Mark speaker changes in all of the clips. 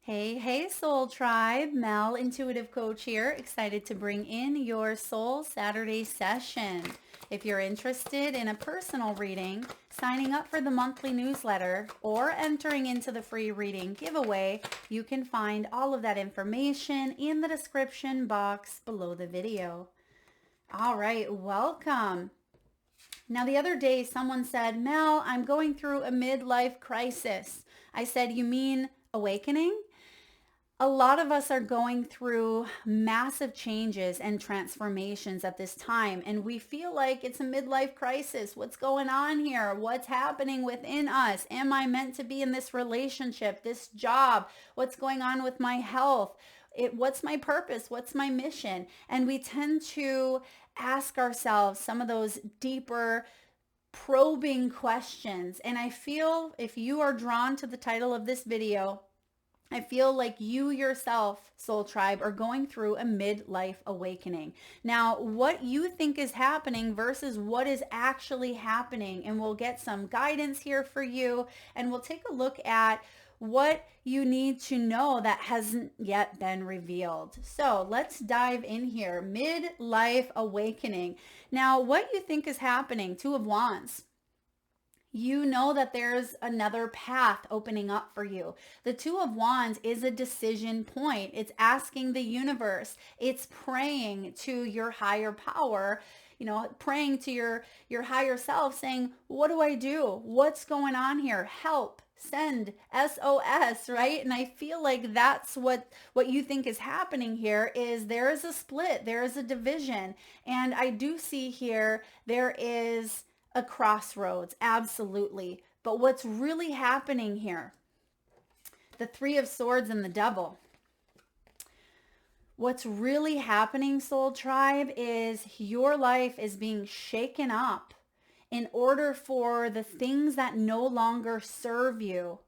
Speaker 1: Hey, hey, Soul Tribe. Mel, Intuitive Coach here. Excited to bring in your Soul Saturday session. If you're interested in a personal reading, signing up for the monthly newsletter, or entering into the free reading giveaway, you can find all of that information in the description box below the video. All right, welcome. Now, the other day, someone said, Mel, I'm going through a midlife crisis. I said, you mean awakening? A lot of us are going through massive changes and transformations at this time, and we feel like it's a midlife crisis. What's going on here? What's happening within us? Am I meant to be in this relationship, this job? What's going on with my health? What's my purpose? What's my mission? And we tend to ask ourselves some of those deeper, probing questions. And I feel if you are drawn to the title of this video, I feel like you yourself, Soul Tribe, are going through a midlife awakening. Now, what you think is happening versus what is actually happening, and we'll get some guidance here for you, and we'll take a look at what you need to know that hasn't yet been revealed. So let's dive in here. Midlife awakening. Now, what you think is happening, Two of Wands. You know that there's another path opening up for you. The Two of Wands is a decision point. It's asking the universe. It's praying to your higher power, praying to your higher self saying, what do I do? What's going on here? Help. Send SOS, right? And I feel like that's what you think is happening here is there is a split, there is a division. And I do see here there is a crossroads, absolutely. But what's really happening here? The Three of Swords and the Devil. What's really happening, Soul Tribe, is your life is being shaken up in order for the things that no longer serve you,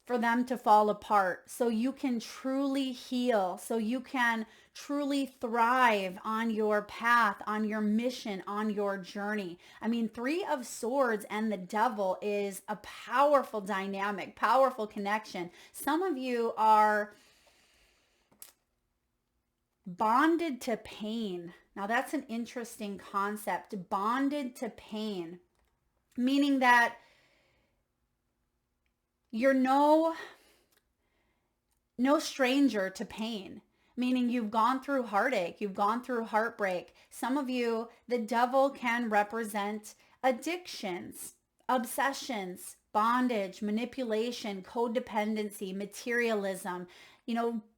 Speaker 1: for them to fall apart so you can truly heal, so you can truly thrive on your path, on your mission, on your journey. I mean, Three of Swords and the Devil is a powerful dynamic, powerful connection. Some of you are bonded to pain. Now, that's an interesting concept, bonded to pain, meaning that you're no stranger to pain, meaning you've gone through heartache, you've gone through heartbreak. Some of you, the devil can represent addictions, obsessions, bondage, manipulation, codependency, materialism,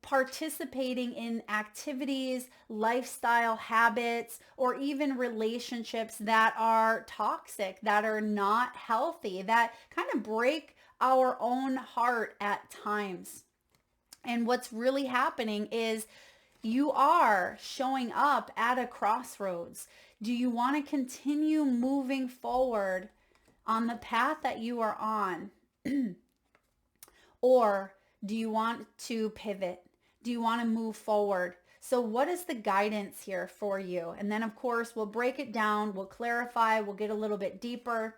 Speaker 1: participating in activities, lifestyle habits, or even relationships that are toxic, that are not healthy, that kind of break our own heart at times. And what's really happening is you are showing up at a crossroads. Do you want to continue moving forward on the path that you are on? Or do you want to pivot? Do you want to move forward? So what is the guidance here for you? And then, of course, we'll break it down. We'll clarify. We'll get a little bit deeper.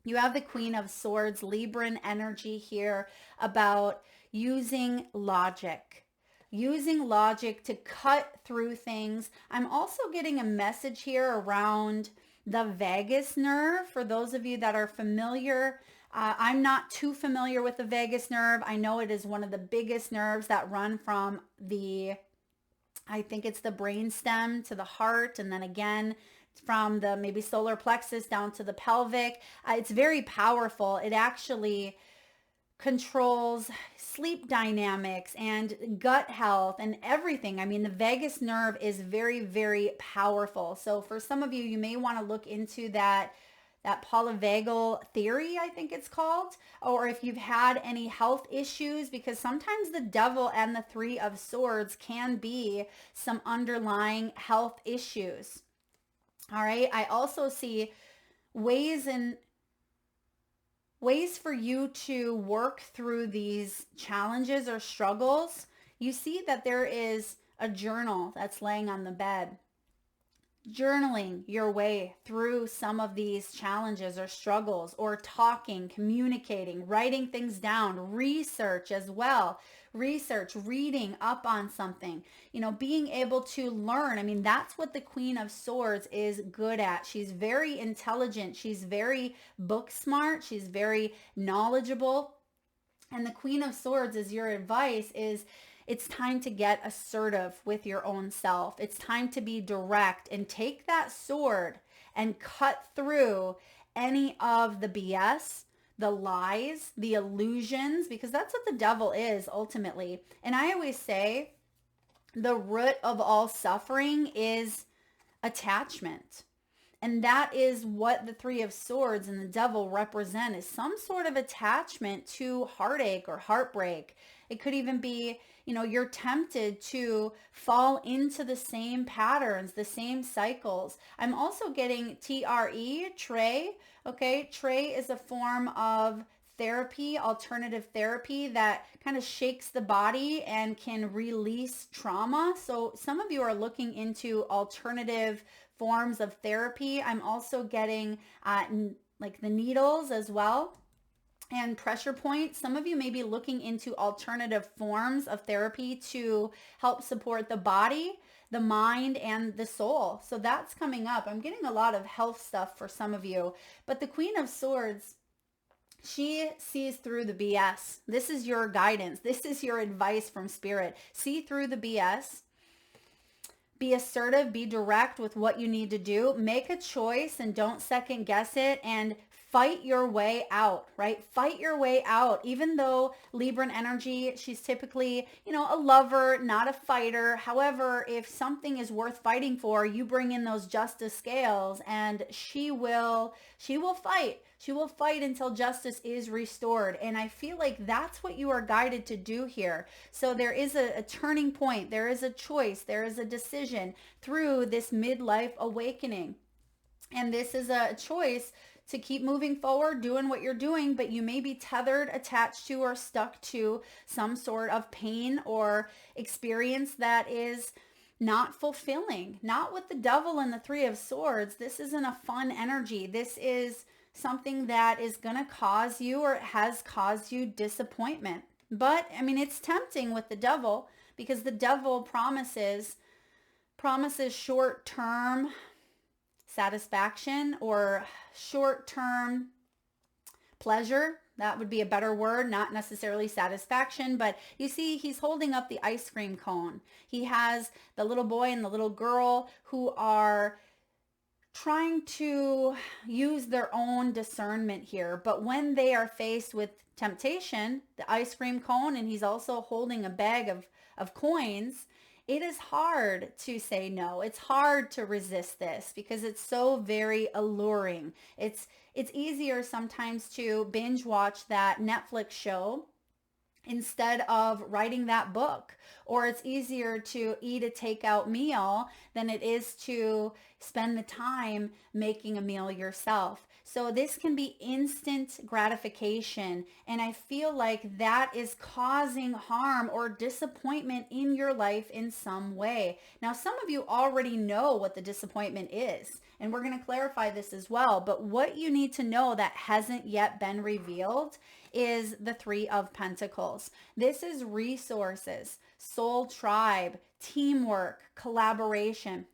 Speaker 1: You have the Queen of Swords, Libran energy here about using logic to cut through things. I'm also getting a message here around the vagus nerve. For those of you that are familiar, I'm not too familiar with the vagus nerve. I know it is one of the biggest nerves that run from I think it's the brain stem to the heart, and then again from the maybe solar plexus down to the pelvic. It's very powerful. It actually controls sleep dynamics and gut health and everything. I mean, the vagus nerve is very, very powerful. So for some of you, you may want to look into that polyvagal theory, I think it's called, or if you've had any health issues, because sometimes the devil and the Three of Swords can be some underlying health issues. All right. I also see ways for you to work through these challenges or struggles. You see that there is a journal that's laying on the bed. journaling your way through some of these challenges or struggles, or talking, communicating, writing things down, research as well. Research, reading up on something, being able to learn. I mean, that's what the Queen of Swords is good at. She's very intelligent. She's very book smart. She's very knowledgeable. And the Queen of Swords, is your advice, is it's time to get assertive with your own self. It's time to be direct and take that sword and cut through any of the BS, the lies, the illusions, because that's what the devil is ultimately. And I always say the root of all suffering is attachment. And that is what the Three of Swords and the devil represent, is some sort of attachment to heartache or heartbreak. It could even be, you're tempted to fall into the same patterns, the same cycles. I'm also getting TRE, Trey. Okay, Trey is a form of therapy, alternative therapy that kind of shakes the body and can release trauma. So some of you are looking into alternative forms of therapy. I'm also getting like the needles as well, and pressure points. Some of you may be looking into alternative forms of therapy to help support the body, the mind, and the soul. So that's coming up. I'm getting a lot of health stuff for some of you. But the Queen of Swords, she sees through the BS. This is your guidance. This is your advice from Spirit. See through the BS. Be assertive, be direct with what you need to do. Make a choice and don't second guess it, and fight your way out, right? Fight your way out. Even though Libran energy, she's typically, a lover, not a fighter. However, if something is worth fighting for, you bring in those justice scales and she will fight. She will fight until justice is restored. And I feel like that's what you are guided to do here. So there is a turning point. There is a choice. There is a decision through this midlife awakening. And this is a choice to keep moving forward, doing what you're doing, but you may be tethered, attached to, or stuck to some sort of pain or experience that is not fulfilling. Not with the devil and the Three of Swords. This isn't a fun energy. This is something that is going to cause you, or has caused you, disappointment. But I mean, it's tempting with the devil, because the devil promises short-term satisfaction or short-term pleasure. That would be a better word, not necessarily satisfaction. But you see, he's holding up the ice cream cone. He has the little boy and the little girl who are trying to use their own discernment here. But when they are faced with temptation, the ice cream cone, and he's also holding a bag of coins, it is hard to say no. It's hard to resist this because it's so very alluring. It's easier sometimes to binge watch that Netflix show instead of writing that book, or it's easier to eat a takeout meal than it is to spend the time making a meal yourself. So this can be instant gratification, and I feel like that is causing harm or disappointment in your life in some way. Now, some of you already know what the disappointment is, and we're going to clarify this as well, but what you need to know that hasn't yet been revealed is the Three of Pentacles. This is resources, soul tribe, teamwork, collaboration.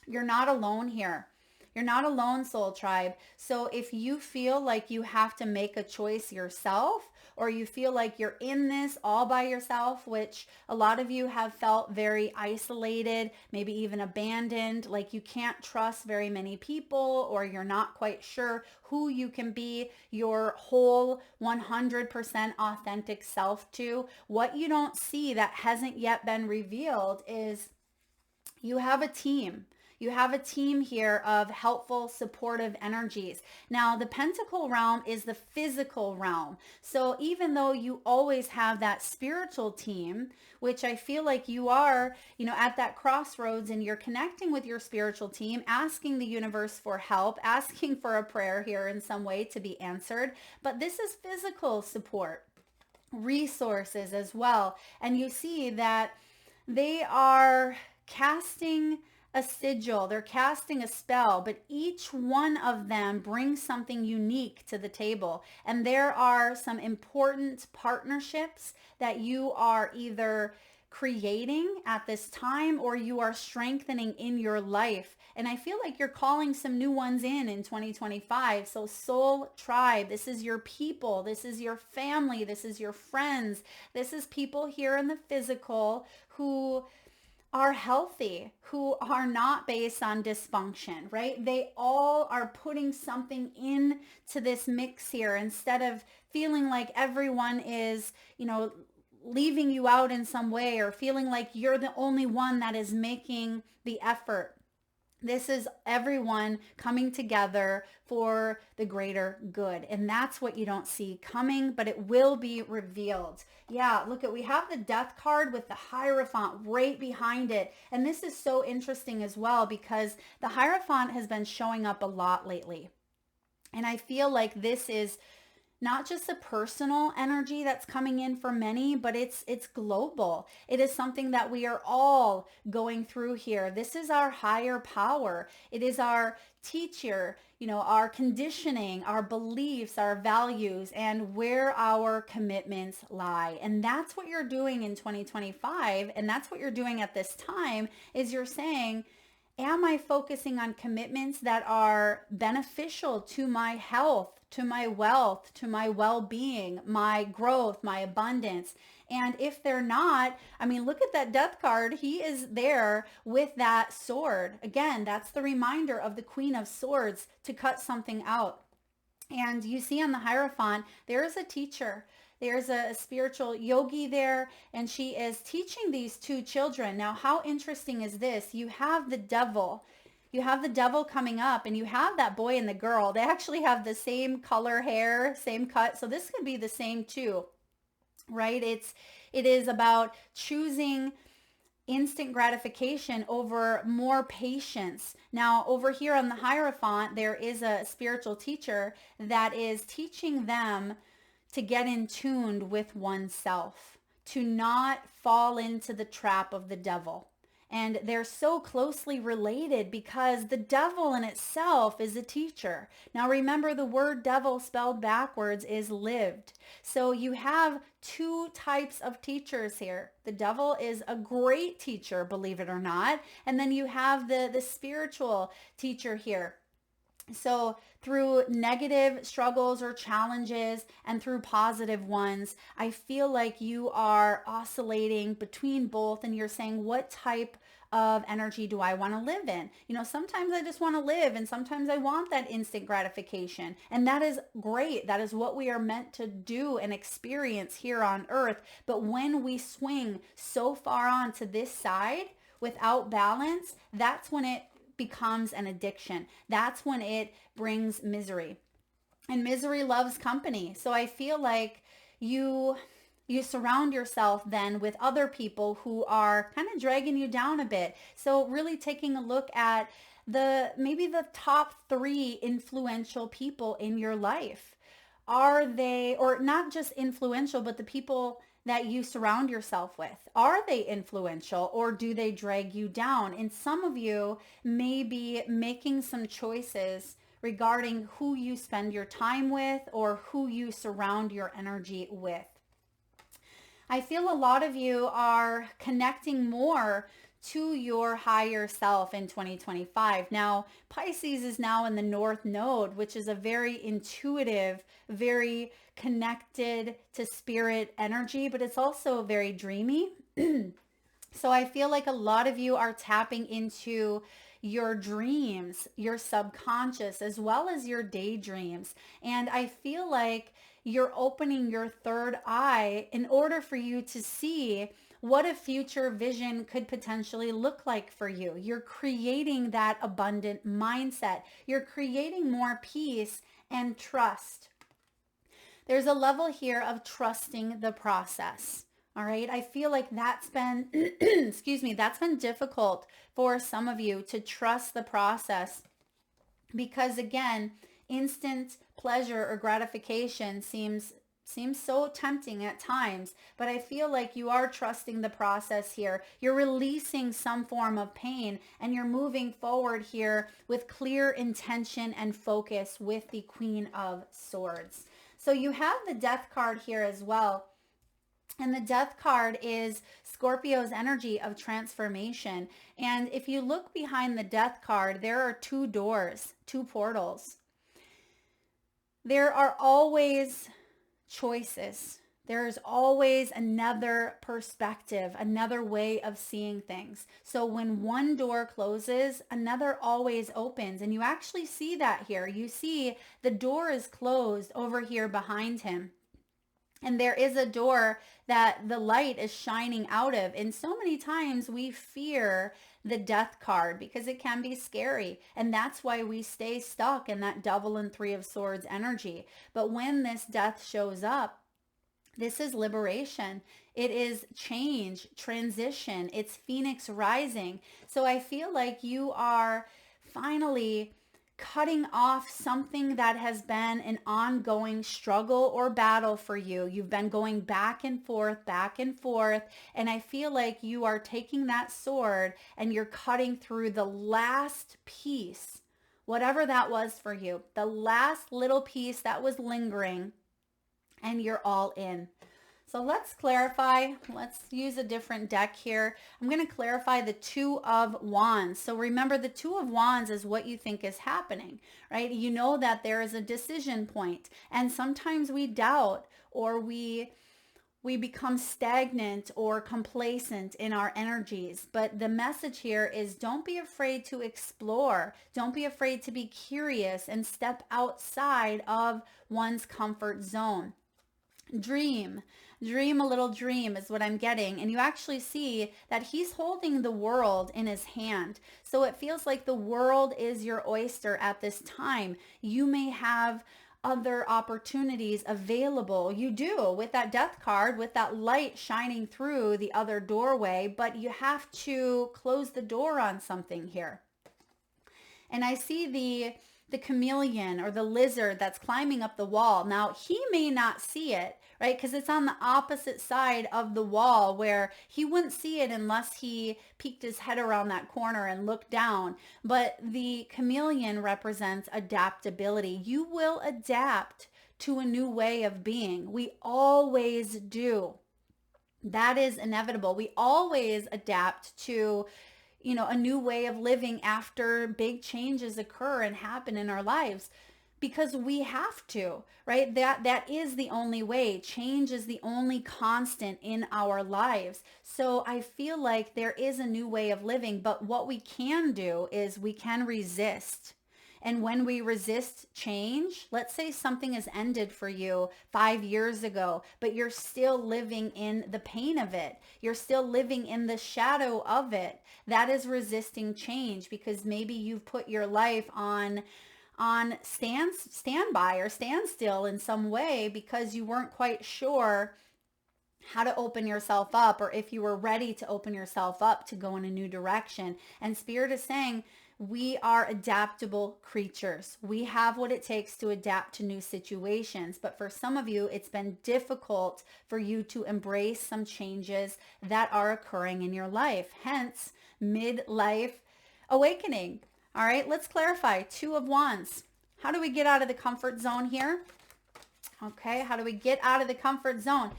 Speaker 1: You're not alone here. You're not alone, soul tribe. So if you feel like you have to make a choice yourself, or you feel like you're in this all by yourself, which a lot of you have felt very isolated, maybe even abandoned, like you can't trust very many people, or you're not quite sure who you can be your whole 100% authentic self to, what you don't see that hasn't yet been revealed is you have a team. You have a team here of helpful, supportive energies. Now, the pentacle realm is the physical realm. So even though you always have that spiritual team, which I feel like you are, at that crossroads, and you're connecting with your spiritual team, asking the universe for help, asking for a prayer here in some way to be answered. But this is physical support, resources as well. And you see that they are casting a sigil, they're casting a spell, but each one of them brings something unique to the table. And there are some important partnerships that you are either creating at this time or you are strengthening in your life. And I feel like you're calling some new ones in 2025. So soul tribe, this is your people, this is your family, this is your friends, this is people here in the physical who are healthy, who are not based on dysfunction, right? They all are putting something in to this mix here instead of feeling like everyone is, leaving you out in some way or feeling like you're the only one that is making the effort. This is everyone coming together for the greater good. And that's what you don't see coming, but it will be revealed. Yeah, look at, we have the death card with the Hierophant right behind it. And this is so interesting as well because the Hierophant has been showing up a lot lately. And I feel like this is not just a personal energy that's coming in for many, but it's global. It is something that we are all going through here. This is our higher power. It is our teacher, our conditioning, our beliefs, our values, and where our commitments lie. And that's what you're doing in 2025. And that's what you're doing at this time is you're saying, am I focusing on commitments that are beneficial to my health, to my wealth, to my well-being, my growth, my abundance? And if they're not, look at that death card. He is there with that sword. Again, that's the reminder of the Queen of Swords to cut something out. And you see on the Hierophant, there is a teacher. There's a spiritual yogi there, and she is teaching these two children. Now, how interesting is this? You have the devil. You have the devil coming up, and you have that boy and the girl. They actually have the same color hair, same cut. So this could be the same too, right? It is about choosing instant gratification over more patience. Now, over here on the Hierophant, there is a spiritual teacher that is teaching them to get in tune with oneself, to not fall into the trap of the devil. And they're so closely related because the devil in itself is a teacher. Now remember, the word devil spelled backwards is lived. So you have two types of teachers here. The devil is a great teacher, believe it or not. And then you have the spiritual teacher here. So through negative struggles or challenges and through positive ones, I feel like you are oscillating between both and you're saying, what type of energy do I want to live in? Sometimes I just want to live and sometimes I want that instant gratification. And that is great. That is what we are meant to do and experience here on earth. But when we swing so far onto this side without balance, that's when it becomes an addiction. That's when it brings misery. And misery loves company. So I feel like you surround yourself then with other people who are kind of dragging you down a bit. So really taking a look at maybe the top 3 influential people in your life. Are they, or not just influential, but the people that you surround yourself with? Are they influential or do they drag you down? And some of you may be making some choices regarding who you spend your time with or who you surround your energy with. I feel a lot of you are connecting more to your higher self in 2025. Now, Pisces is now in the North Node, which is a very intuitive, very connected to spirit energy, but it's also very dreamy. So I feel like a lot of you are tapping into your dreams, your subconscious, as well as your daydreams. And I feel like you're opening your third eye in order for you to see what a future vision could potentially look like for you. You're creating that abundant mindset. You're creating more peace and trust. There's a level here of trusting the process. All right. I feel like that's been, that's been difficult for some of you to trust the process because again, instant pleasure or gratification seems Seems so tempting at times, but I feel like you are trusting the process here. You're releasing some form of pain and you're moving forward here with clear intention and focus with the Queen of Swords. So you have the Death card here as well. And the Death card is Scorpio's energy of transformation. And if you look behind the Death card, there are two doors, two portals. There are always choices. There's always another perspective, another way of seeing things. So when one door closes, another always opens. And you actually see that here. You see the door is closed over here behind him. And there is a door that the light is shining out of. And so many times we fear the Death card because it can be scary. And that's why we stay stuck in that Devil and Three of Swords energy. But when this Death shows up, this is liberation. It is change, transition. It's Phoenix rising. So I feel like you are finally cutting off something that has been an ongoing struggle or battle for you. You've been going back and forth, and I feel like you are taking that sword and you're cutting through the last piece, whatever that was for you, the last little piece that was lingering, and you're all in. So let's clarify. Let's use a different deck here. I'm going to clarify the Two of Wands. So remember, the Two of Wands is what you think is happening, right? You know that there is a decision point, and sometimes we doubt or we become stagnant or complacent in our energies. But the message here is don't be afraid to explore. Don't be afraid to be curious and step outside of one's comfort zone. Dream a little dream is what I'm getting. And you actually see that he's holding the world in his hand. So it feels like the world is your oyster at this time. You may have other opportunities available. You do with that Death card, with that light shining through the other doorway, but you have to close the door on something here. And I see the chameleon or the lizard that's climbing up the wall. Now, he may not see it, right? Because it's on the opposite side of the wall where he wouldn't see it unless he peeked his head around that corner and looked down. But the chameleon represents adaptability. You will adapt to a new way of being. We always do. That is inevitable. We always adapt to a new way of living after big changes occur and happen in our lives, because we have to, right? That is the only way. Change is the only constant in our lives. So I feel like there is a new way of living, but what we can do is we can resist. And when we resist change, let's say something has ended for you 5 years ago, but you're still living in the pain of it. You're still living in the shadow of it. That is resisting change, because maybe you've put your life on standby or standstill in some way because you weren't quite sure how to open yourself up, or if you were ready to open yourself up to go in a new direction. And Spirit is saying, we are adaptable creatures. We have what it takes to adapt to new situations. But for some of you, it's been difficult for you to embrace some changes that are occurring in your life. Hence, midlife awakening. All right, let's clarify. Two of Wands. How do we get out of the comfort zone here? Okay, how do we get out of the comfort zone?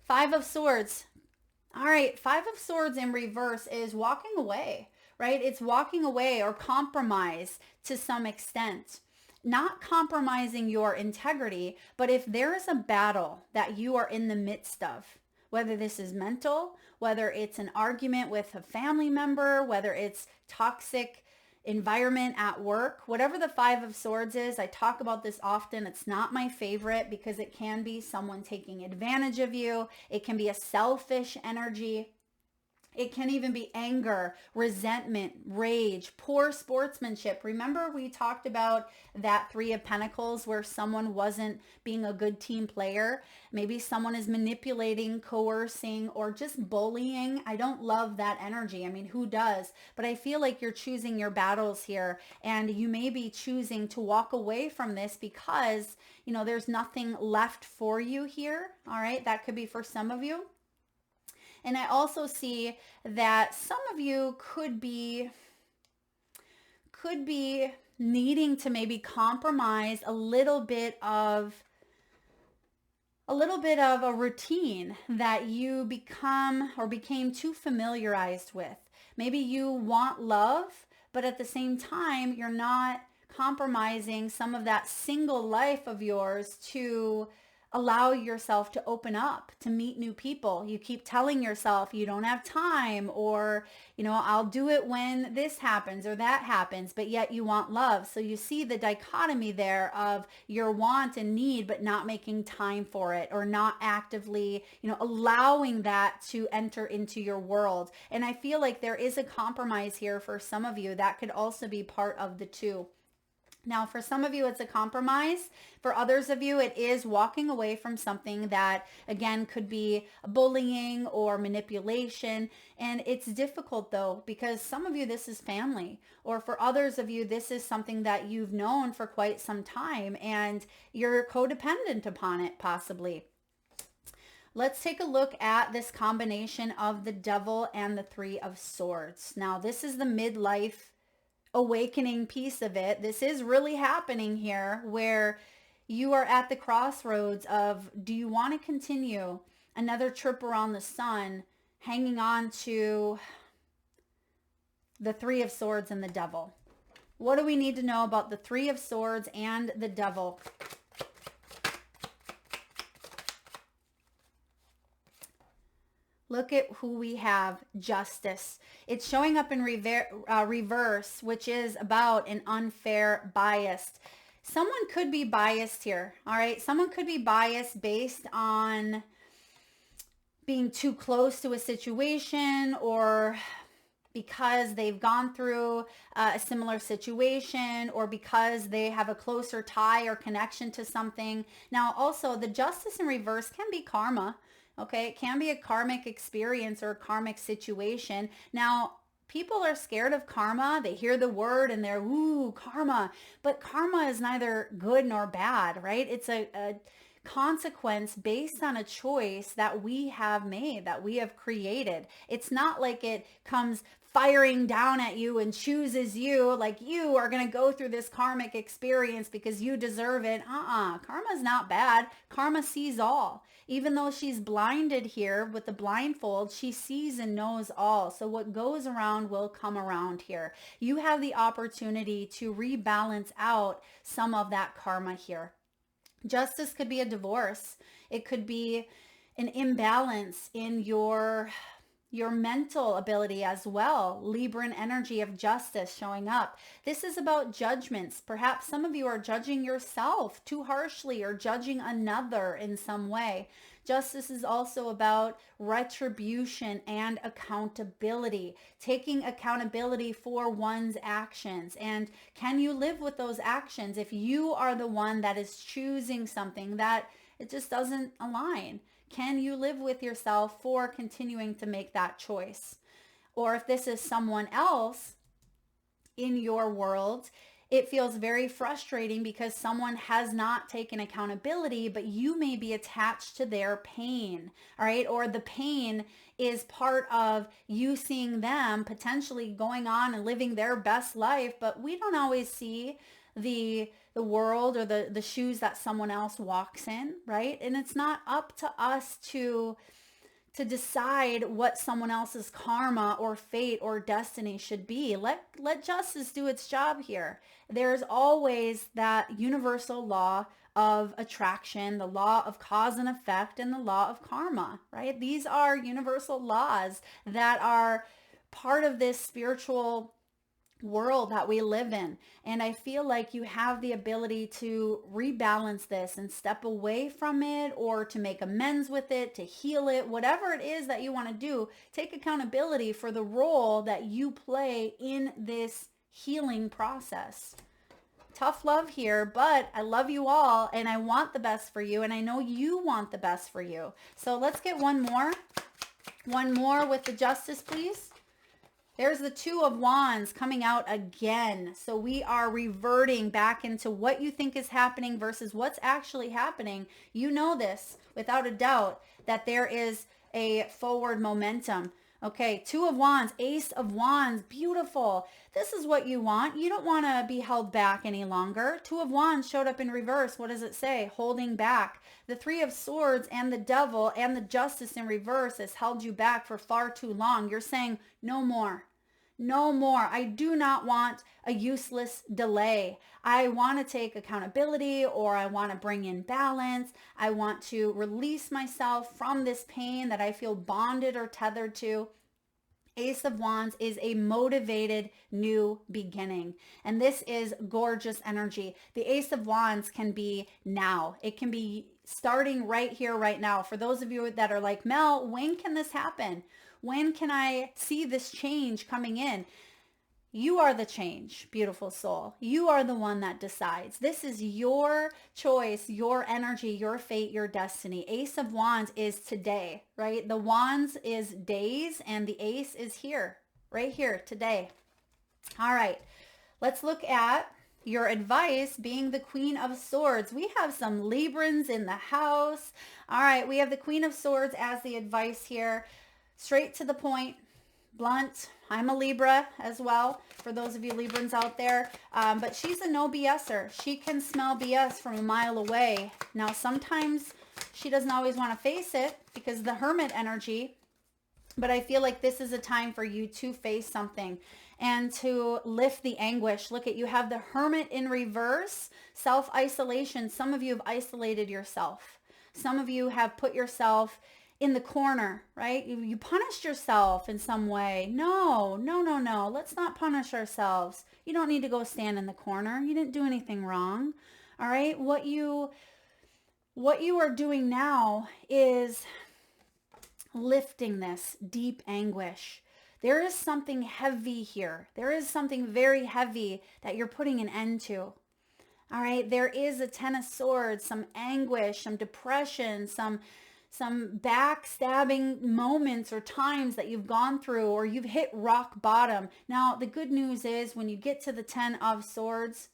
Speaker 1: Five of Swords. All right, Five of Swords in reverse is walking away. Right? It's walking away or compromise to some extent. Not compromising your integrity, but if there is a battle that you are in the midst of, whether this is mental, whether it's an argument with a family member, whether it's toxic environment at work, whatever the Five of Swords is, I talk about this often. It's not my favorite because it can be someone taking advantage of you. It can be a selfish energy. It can even be anger, resentment, rage, poor sportsmanship. Remember we talked about that Three of Pentacles where someone wasn't being a good team player? Maybe someone is manipulating, coercing, or just bullying. I don't love that energy. I mean, who does? But I feel like you're choosing your battles here, and you may be choosing to walk away from this because, there's nothing left for you here. All right. That could be for some of you. And I also see that some of you could be needing to maybe compromise a little bit of a routine that you became too familiarized with. Maybe you want love, but at the same time, you're not compromising some of that single life of yours to allow yourself to open up, to meet new people. You keep telling yourself you don't have time, or, I'll do it when this happens or that happens, but yet you want love. So you see the dichotomy there of your want and need, but not making time for it, or not actively, allowing that to enter into your world. And I feel like there is a compromise here for some of you. That could also be part of the two. Now, for some of you, it's a compromise. For others of you, it is walking away from something that, again, could be bullying or manipulation. And it's difficult, though, because some of you, this is family. Or for others of you, this is something that you've known for quite some time, and you're codependent upon it, possibly. Let's take a look at this combination of the Devil and the Three of Swords. Now, this is the midlife awakening piece of it. This is really happening here, where you are at the crossroads of, do you want to continue another trip around the sun, hanging on to the Three of Swords and the Devil? What do we need to know about the Three of Swords and the Devil? Look at who we have, Justice. It's showing up in reverse, which is about an unfair bias. Someone could be biased here, all right? Someone could be biased based on being too close to a situation, or because they've gone through a similar situation, or because they have a closer tie or connection to something. Now, also, the Justice in reverse can be karma. Okay, it can be a karmic experience or a karmic situation. Now, people are scared of karma. They hear the word and they're, ooh, karma. But karma is neither good nor bad, right? It's a consequence based on a choice that we have made, that we have created. It's not like it comes firing down at you and chooses you, like you are going to go through this karmic experience because you deserve it. Karma's not bad. Karma sees all. Even though she's blinded here with the blindfold, she sees and knows all. So what goes around will come around here. You have the opportunity to rebalance out some of that karma here. Justice could be a divorce. It could be an imbalance in your mental ability as well. Libran energy of Justice showing up. This is about judgments. Perhaps some of you are judging yourself too harshly, or judging another in some way. Justice is also about retribution and accountability, taking accountability for one's actions. And can you live with those actions if you are the one that is choosing something that it just doesn't align? Can you live with yourself for continuing to make that choice? Or if this is someone else in your world, it feels very frustrating because someone has not taken accountability, but you may be attached to their pain, all right? Or the pain is part of you seeing them potentially going on and living their best life, but we don't always see the world or the shoes that someone else walks in, right? And it's not up to us to decide what someone else's karma or fate or destiny should be. Let justice do its job here. There's always that universal law of attraction, the law of cause and effect, and the law of karma, right? These are universal laws that are part of this spiritual world that we live in. And I feel like you have the ability to rebalance this and step away from it, or to make amends with it, to heal it, whatever it is that you want to do. Take accountability for the role that you play in this healing process. Tough love here, but I love you all and I want the best for you, and I know you want the best for you. So let's get one more. One more with the Justice, please. There's the Two of Wands coming out again. So we are reverting back into what you think is happening versus what's actually happening. You know this without a doubt, that there is a forward momentum. Okay, Two of Wands, Ace of Wands, beautiful. This is what you want. You don't want to be held back any longer. Two of Wands showed up in reverse. What does it say? Holding back. The Three of Swords and the Devil and the Justice in reverse has held you back for far too long. You're saying no more. No more. I do not want a useless delay. I want to take accountability, or I want to bring in balance. I want to release myself from this pain that I feel bonded or tethered to. Ace of Wands is a motivated new beginning. And this is gorgeous energy. The Ace of Wands can be now. It can be starting right here, right now. For those of you that are like, Mel, when can this happen? When can I see this change coming in? You are the change, beautiful soul. You are the one that decides. This is your choice, your energy, your fate, your destiny. Ace of Wands is today, right? The Wands is days and the Ace is here, right here, today. All right, let's look at your advice being the Queen of Swords. We have some Librans in the house. All right, we have the Queen of Swords as the advice here. Straight to the point, blunt. I'm a Libra as well, for those of you Librans out there. But she's a no BSer. She can smell BS from a mile away. Now, sometimes she doesn't always want to face it because of the Hermit energy. But I feel like this is a time for you to face something and to lift the anguish. Look at, you have the Hermit in reverse, self-isolation. Some of you have isolated yourself. Some of you have put yourself in the corner, right? You punished yourself in some way. No. Let's not punish ourselves. You don't need to go stand in the corner. You didn't do anything wrong. All right. What you are doing now is lifting this deep anguish. There is something heavy here. There is something very heavy that you're putting an end to. All right. There is a Ten of Swords, some anguish, some depression, some backstabbing moments or times that you've gone through, or you've hit rock bottom. Now, the good news is when you get to the Ten of Swords,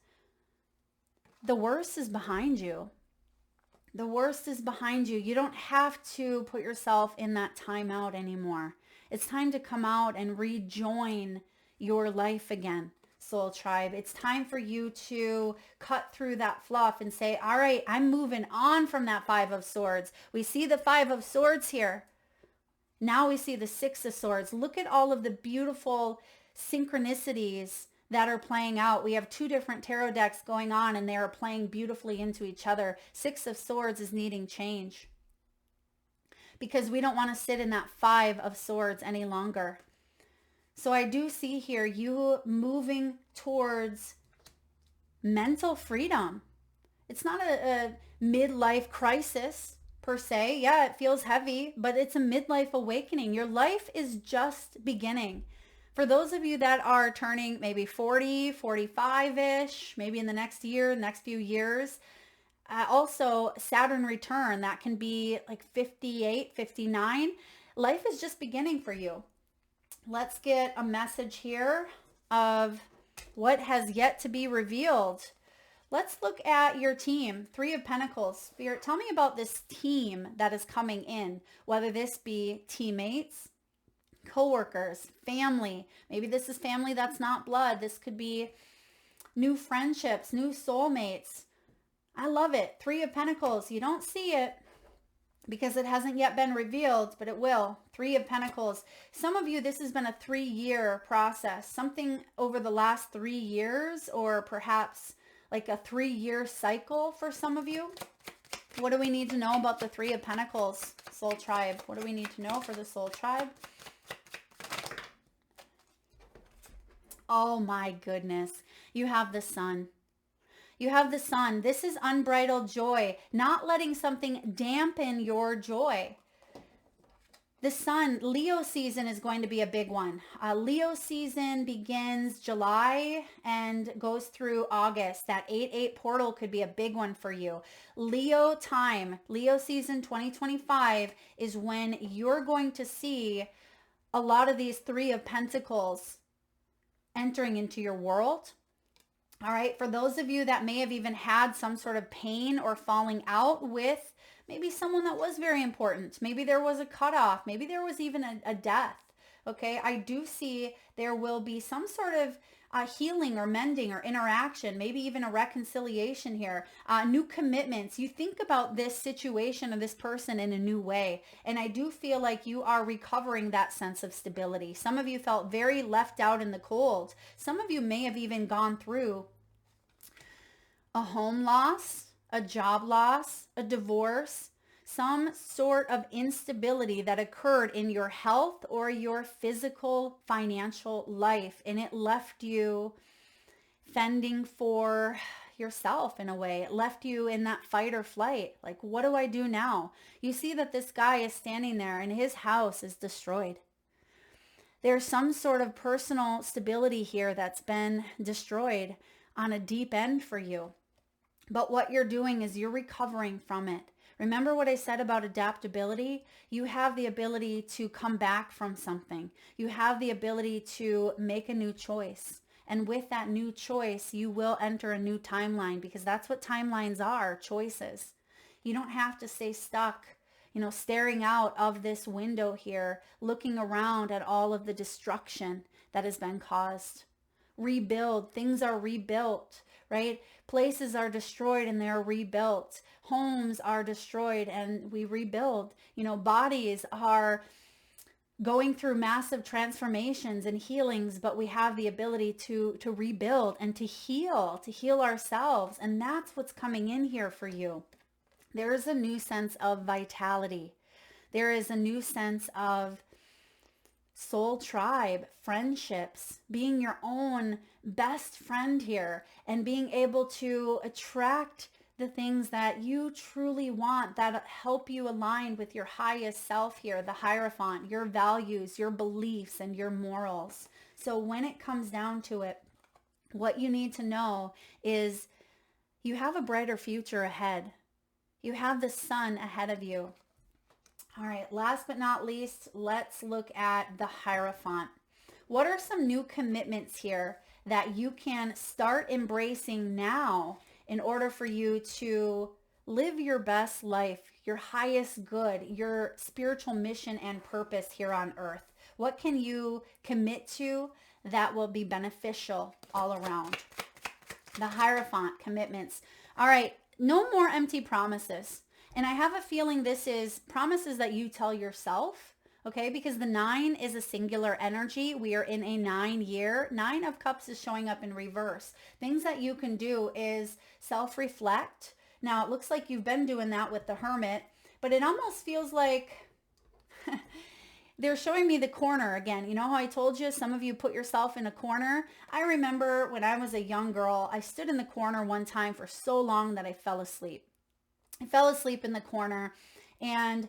Speaker 1: the worst is behind you. The worst is behind you. You don't have to put yourself in that timeout anymore. It's time to come out and rejoin your life again. Soul Tribe, it's time for you to cut through that fluff and say, all right, I'm moving on from that Five of Swords. We see the Five of Swords here. Now we see the Six of Swords. Look at all of the beautiful synchronicities that are playing out. We have two different tarot decks going on and they are playing beautifully into each other. Six of Swords is needing change because we don't want to sit in that Five of Swords any longer. So I do see here you moving towards mental freedom. It's not a midlife crisis per se. Yeah, it feels heavy, but it's a midlife awakening. Your life is just beginning. For those of you that are turning maybe 40, 45-ish, maybe in the next year, next few years, also Saturn return, that can be like 58, 59. Life is just beginning for you. Let's get a message here of what has yet to be revealed. Let's look at your team. Three of Pentacles. Spirit, tell me about this team that is coming in, whether this be teammates, co-workers, family. Maybe this is family that's not blood. This could be new friendships, new soulmates. I love it. Three of Pentacles. You don't see it because it hasn't yet been revealed, but it will. Three of Pentacles. Some of you, this has been a 3-year process. Something over the last 3 years, or perhaps like a 3-year cycle for some of you. What do we need to know about the Three of Pentacles, Soul Tribe? What do we need to know for the Soul Tribe? Oh my goodness. You have the sun. You have the sun. This is unbridled joy, not letting something dampen your joy. The sun, Leo season is going to be a big one. Leo season begins July and goes through August. That 8-8 portal could be a big one for you. Leo time, Leo season 2025 is when you're going to see a lot of these Three of Pentacles entering into your world. All right, for those of you that may have even had some sort of pain or falling out with maybe someone that was very important, maybe there was a cutoff, maybe there was even a death, okay? I do see there will be some sort of healing or mending or interaction, maybe even a reconciliation here, new commitments. You think about this situation or this person in a new way. And I do feel like you are recovering that sense of stability. Some of you felt very left out in the cold. Some of you may have even gone through a home loss, a job loss, a divorce, some sort of instability that occurred in your health or your physical financial life, and it left you fending for yourself in a way. It left you in that fight or flight. Like, what do I do now? You see that this guy is standing there and his house is destroyed. There's some sort of personal stability here that's been destroyed on a deep end for you. But what you're doing is you're recovering from it. Remember what I said about adaptability? You have the ability to come back from something. You have the ability to make a new choice. And with that new choice, you will enter a new timeline, because that's what timelines are, choices. You don't have to stay stuck, staring out of this window here, looking around at all of the destruction that has been caused. Rebuild. Things are rebuilt, right? Places are destroyed and they're rebuilt. Homes are destroyed and we rebuild. Bodies are going through massive transformations and healings, but we have the ability to rebuild and to heal ourselves. And that's what's coming in here for you. There is a new sense of vitality. There is a new sense of soul tribe, friendships, being your own best friend here, and being able to attract the things that you truly want, that help you align with your highest self here, the Hierophant, your values, your beliefs, and your morals. So when it comes down to it, what you need to know is you have a brighter future ahead. You have the sun ahead of you. All right, last but not least, let's look at the Hierophant. What are some new commitments here that you can start embracing now in order for you to live your best life, your highest good, your spiritual mission and purpose here on earth? What can you commit to that will be beneficial all around? The Hierophant commitments. All right, no more empty promises. And I have a feeling this is promises that you tell yourself, okay? Because the 9 is a singular energy. We are in a 9 year. 9 of Cups is showing up in reverse. Things that you can do is self-reflect. Now, it looks like you've been doing that with the Hermit, but it almost feels like they're showing me the corner again. You know how I told you some of you put yourself in a corner? I remember when I was a young girl, I stood in the corner one time for so long that I fell asleep. I fell asleep in the corner, and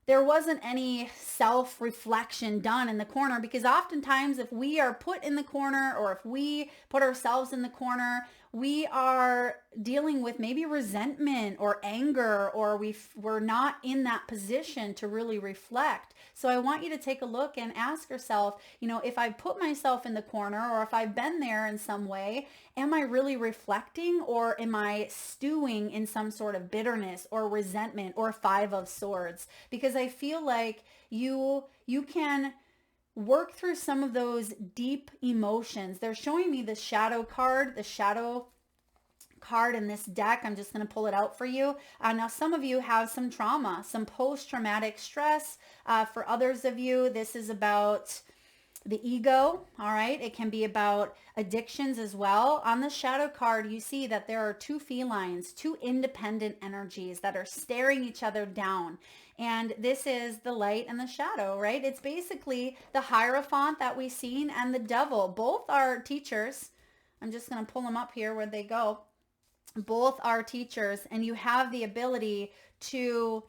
Speaker 1: there wasn't any self-reflection done in the corner, because oftentimes if we are put in the corner, or if we put ourselves in the corner, we are dealing with maybe resentment or anger, or we're not in that position to really reflect. So I want you to take a look and ask yourself, if I put myself in the corner, or if I've been there in some way, am I really reflecting, or am I stewing in some sort of bitterness or resentment or 5 of Swords? Because I feel like you can work through some of those deep emotions. They're showing me the shadow card in this deck. I'm just going to pull it out for you. Now, some of you have some trauma, some post-traumatic stress. For others of you, this is about the ego, all right? It can be about addictions as well. On the shadow card, you see that there are two felines, two independent energies that are staring each other down. And this is the light and the shadow, right? It's basically the Hierophant that we've seen and the devil. Both are teachers. I'm just going to pull them up here where they go. Both are teachers, and you have the ability to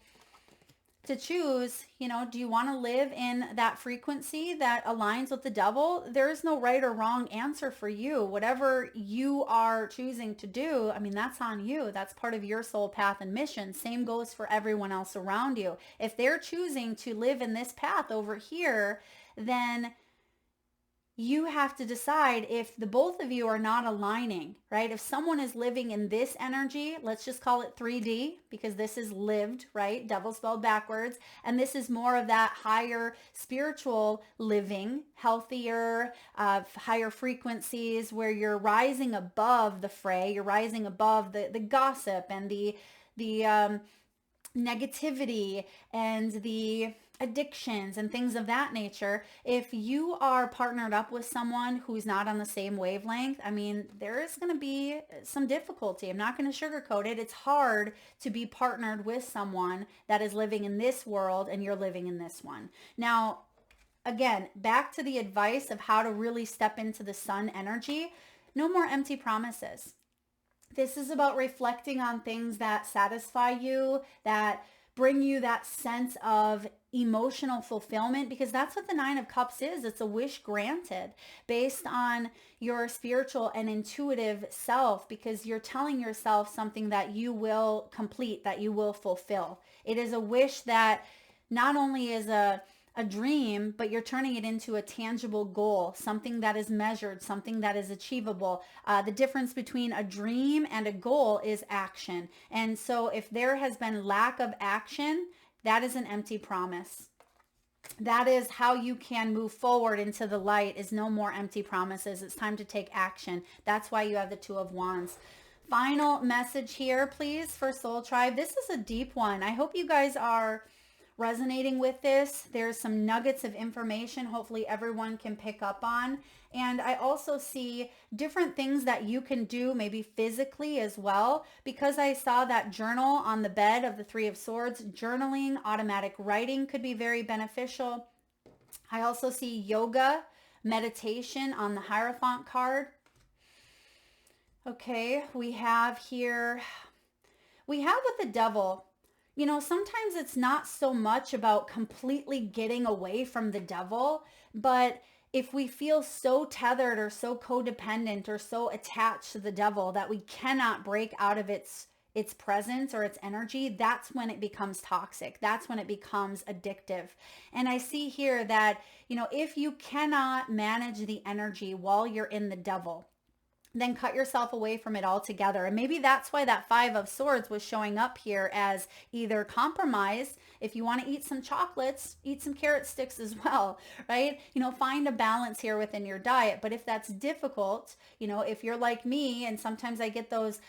Speaker 1: choose, do you want to live in that frequency that aligns with the devil? There is no right or wrong answer for you. Whatever you are choosing to do, I mean, that's on you. That's part of your soul path and mission. Same goes for everyone else around you. If they're choosing to live in this path over here, then you have to decide if the both of you are not aligning, right? If someone is living in this energy, let's just call it 3D because this is lived, right? Devil spelled backwards. And this is more of that higher spiritual living, healthier, higher frequencies where you're rising above the fray. You're rising above the gossip and the negativity and the addictions and things of that nature. If you are partnered up with someone who's not on the same wavelength, I mean, there is going to be some difficulty. I'm not going to sugarcoat it. It's hard to be partnered with someone that is living in this world and you're living in this one. Now, again, back to the advice of how to really step into the sun energy. No more empty promises. This is about reflecting on things that satisfy you, that bring you that sense of emotional fulfillment, because that's what the Nine of Cups is. It's a wish granted based on your spiritual and intuitive self, because you're telling yourself something that you will complete, that you will fulfill. It is a wish that not only is a dream, but you're turning it into a tangible goal, something that is measured, something that is achievable. The difference between a dream and a goal is action. And so if there has been lack of action, that is an empty promise. That is how you can move forward into the light, is no more empty promises. It's time to take action. That's why you have the Two of Wands. Final message here, please, for Soul Tribe. This is a deep one. I hope you guys are resonating with this. There's some nuggets of information hopefully everyone can pick up on. And I also see different things that you can do maybe physically as well. Because I saw that journal on the bed of the Three of Swords, journaling, automatic writing could be very beneficial. I also see yoga, meditation on the Hierophant card. Okay, we have here, with the devil, sometimes it's not so much about completely getting away from the devil, but if we feel so tethered or so codependent or so attached to the devil that we cannot break out of its presence or its energy, that's when it becomes toxic. That's when it becomes addictive. And I see here that, if you cannot manage the energy while you're in the devil, then cut yourself away from it altogether. And maybe that's why that Five of Swords was showing up here as either compromise. If you want to eat some chocolates, eat some carrot sticks as well, right? Find a balance here within your diet. But if that's difficult, if you're like me, and sometimes I get those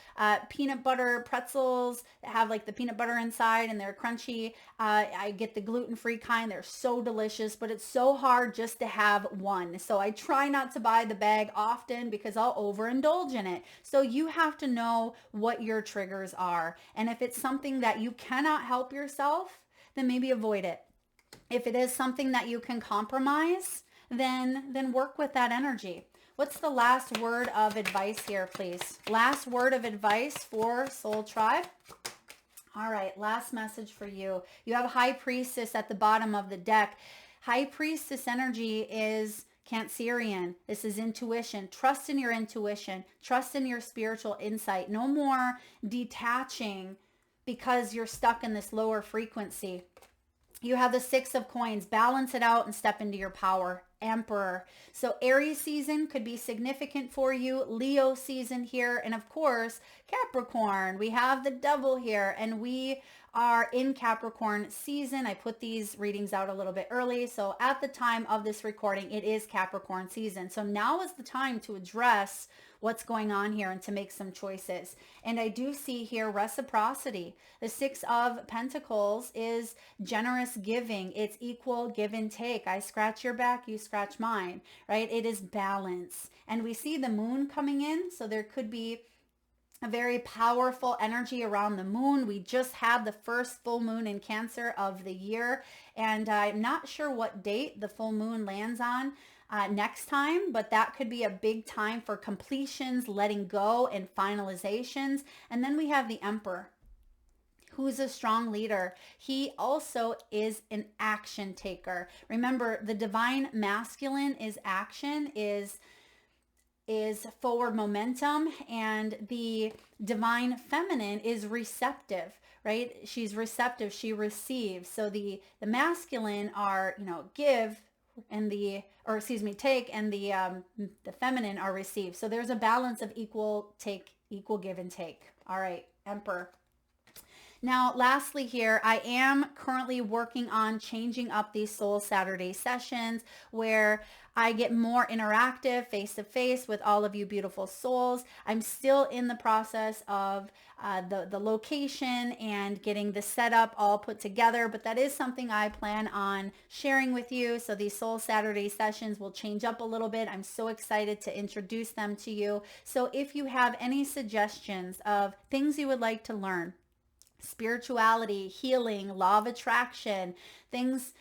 Speaker 1: peanut butter pretzels that have like the peanut butter inside and they're crunchy. I get the gluten-free kind. They're so delicious, but it's so hard just to have one. So I try not to buy the bag often because I'll overindulge in it. So you have to know what your triggers are. And if it's something that you cannot help yourself, then maybe avoid it. If it is something that you can compromise, then work with that energy. What's the last word of advice here, please? Last word of advice for Soul Tribe. All right, last message for you. You have High Priestess at the bottom of the deck. High Priestess energy is Cancerian. This is intuition. Trust in your intuition. Trust in your spiritual insight. No more detaching because you're stuck in this lower frequency. You have the Six of Coins. Balance it out and step into your power. Emperor. So Aries season could be significant for you. Leo season here. And of course, Capricorn. We have the devil here and we are in Capricorn season. I put these readings out a little bit early. So at the time of this recording, it is Capricorn season. So now is the time to address what's going on here and to make some choices. And I do see here reciprocity. The Six of Pentacles is generous giving. It's equal give and take. I scratch your back, you scratch mine, right? It is balance. And we see the moon coming in, so there could be a very powerful energy around the moon. We just had the first full moon in Cancer of the year, and I'm not sure what date the full moon lands on next time, but that could be a big time for completions, letting go, and finalizations. And then we have the Emperor, who's a strong leader. He also is an action taker. Remember, the divine masculine is action, is forward momentum, and the divine feminine is receptive, right? She's receptive, she receives. So the masculine are, give, and take, and the feminine are receive. So there's a balance of equal give and take. All right, Emperor. Now, lastly here, I am currently working on changing up these Soul Saturday sessions where I get more interactive face-to-face with all of you beautiful souls. I'm still in the process of the location and getting the setup all put together, but that is something I plan on sharing with you. So these Soul Saturday sessions will change up a little bit. I'm so excited to introduce them to you. So if you have any suggestions of things you would like to learn, spirituality, healing, law of attraction, things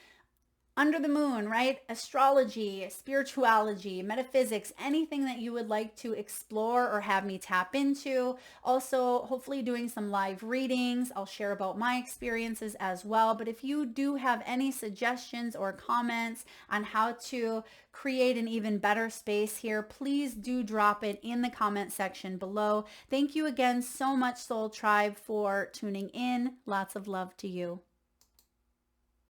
Speaker 1: under the moon, right? Astrology, spirituality, metaphysics, anything that you would like to explore or have me tap into. Also, hopefully doing some live readings. I'll share about my experiences as well. But if you do have any suggestions or comments on how to create an even better space here, please do drop it in the comment section below. Thank you again so much, Soul Tribe, for tuning in. Lots of love to you.